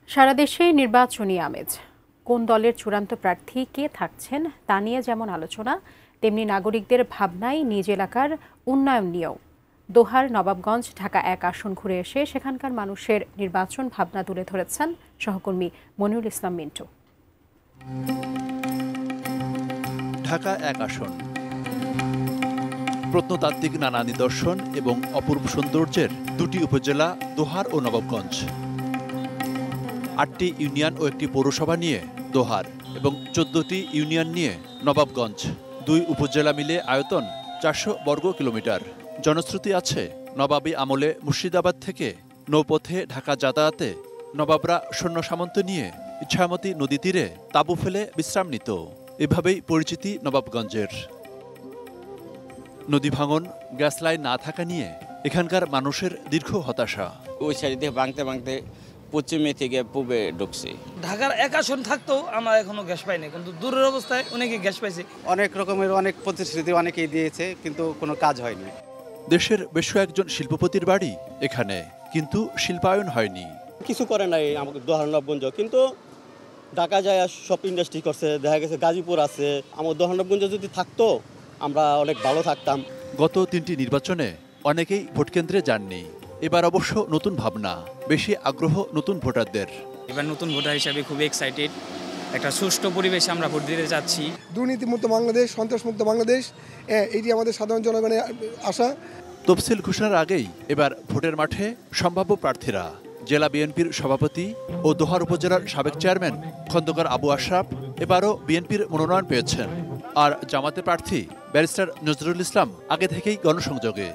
সারা দেশে নির্বাচনী আমেজ। কোন দলের চূড়ান্ত প্রার্থী কে থাকছেন তা নিয়ে যেমন আলোচনা, তেমনি নাগরিকদের ভাবনায় নিজ এলাকার উন্নয়ন নিয়েও। দোহার নবাবগঞ্জ ঢাকা ১ আসন ঘুরে এসে সেখানকার মানুষের নির্বাচন ভাবনা তুলে ধরেছেন সহকর্মী মনিরুল ইসলাম মিন্টু। ঢাকা ১ আসন, প্রত্নতাত্ত্বিক নানা নিদর্শন এবং অপূর্ব সৌন্দর্যের দুটি উপজেলা দোহার ও নবাবগঞ্জ। ৮টি ইউনিয়ন ও একটি পৌরসভা নিয়ে দোহার এবং ১৪টি ইউনিয়ন নিয়ে নবাবগঞ্জ। ২ উপজেলা মিলে আয়তন ৪০০ বর্গ কিলোমিটার। জনশ্রুতি আছে, নবাবী আমলে মুর্শিদাবাদ থেকে নৌপথে ঢাকা যাতায়াতে নবাবরা সৈন্য সামন্ত নিয়ে ইছামতি নদী তীরে তাঁবু ফেলে বিশ্রাম নিত। এভাবেই পরিচিতি নবাবগঞ্জের। নদী ভাঙন, গ্যাস লাইন না থাকা নিয়ে এখানকার মানুষের দীর্ঘ হতাশা। ওই সাইড দিয়ে ভাঙতে ভাঙতে পশ্চিমে থেকে পূবে ঢুকছে। ঢাকার ১ আসন থাকতেও আমরা এখনো গ্যাস পাইনি, কিন্তু দূরের অবস্থায় অনেকে গ্যাস পাইছে। অনেক রকমের অনেক প্রতিশ্রুতি অনেকেই দিয়েছে, কিন্তু কোনো কাজ হয়নি। দেশের বেশ কয়েকজন শিল্পপতির বাড়ি এখানে, কিন্তু শিল্পায়ন হয়নি। কিছু করে নাই আমাকে দোহার নবাবগঞ্জ, কিন্তু ঢাকা যায় সব ইন্ডাস্ট্রি করছে। দেখা গেছে গাজীপুর আছে, আমার দোহার নবাবগঞ্জ যদি থাকতো আমরা অনেক ভালো থাকতাম। গত 3টি নির্বাচনে অনেকেই ভোটকেন্দ্রে যাননি। এবার অবশ্য নতুন ভাবনা, বেশি আগ্রহ নতুন ভোটারদের। এবার নতুন ভোটার হিসাবে খুবই এক্সাইটেড। একটা সুষ্ঠু পরিবেশে আমরা ভোট দিতে যাচ্ছি। দুর্নীতিমুক্ত বাংলাদেশ, সন্ত্রাসমুক্ত বাংলাদেশ, এটি আমাদের সাধারণ জনগণের আশা। তফসিল ঘোষণার আগেই এবার ভোটের মাঠে সম্ভাব্য প্রার্থীরা। জেলা বিএনপির সভাপতি ও দোহার উপজেলার সাবেক চেয়ারম্যান খন্দকার আবু আশরাফ এবারও বিএনপির মনোনয়ন পেয়েছেন। আর জামাতে প্রার্থী ব্যারিস্টার নজরুল ইসলাম আগে থেকেই গণসংযোগে।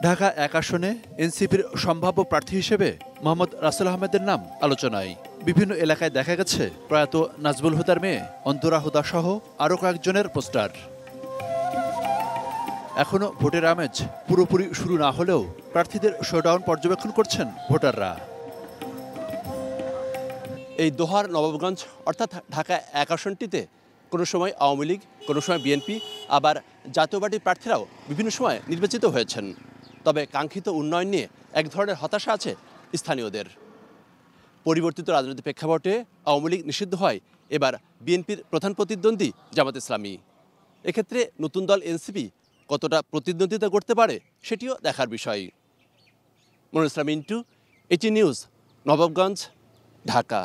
ঢাকা ১ আসনে এনসিপির সম্ভাব্য প্রার্থী হিসেবে মোহাম্মদ রাসেল আহমেদের নাম আলোচনায়। বিভিন্ন এলাকায় দেখা গেছে প্রয়াত নাজবুল হুদার মেয়ে অন্তরা হুদা সহ আরও কয়েকজনের পোস্টার। এখনও ভোটের আমেজ পুরোপুরি শুরু না হলেও প্রার্থীদের শোডাউন পর্যবেক্ষণ করছেন ভোটাররা। এই দোহার নবাবগঞ্জ অর্থাৎ ঢাকা ১ আসনটিতে কোনো সময় আওয়ামী লীগ, কোনো সময় বিএনপি, আবার জাতীয় পার্টির প্রার্থীরাও বিভিন্ন সময় নির্বাচিত হয়েছেন। তবে কাঙ্ক্ষিত উন্নয়ন নিয়ে এক ধরনের হতাশা আছে স্থানীয়দের। পরিবর্তিত রাজনৈতিক প্রেক্ষাপটে আওয়ামী লীগ নিষিদ্ধ হয়, এবার বিএনপির প্রধান প্রতিদ্বন্দ্বী জামাত ইসলামী। এক্ষেত্রে নতুন দল এনসিপি কতটা প্রতিদ্বন্দ্বিতা করতে পারে সেটিও দেখার বিষয়। মনিরুল ইসলাম মিন্টু, এটি নিউজ, নবাবগঞ্জ, ঢাকা।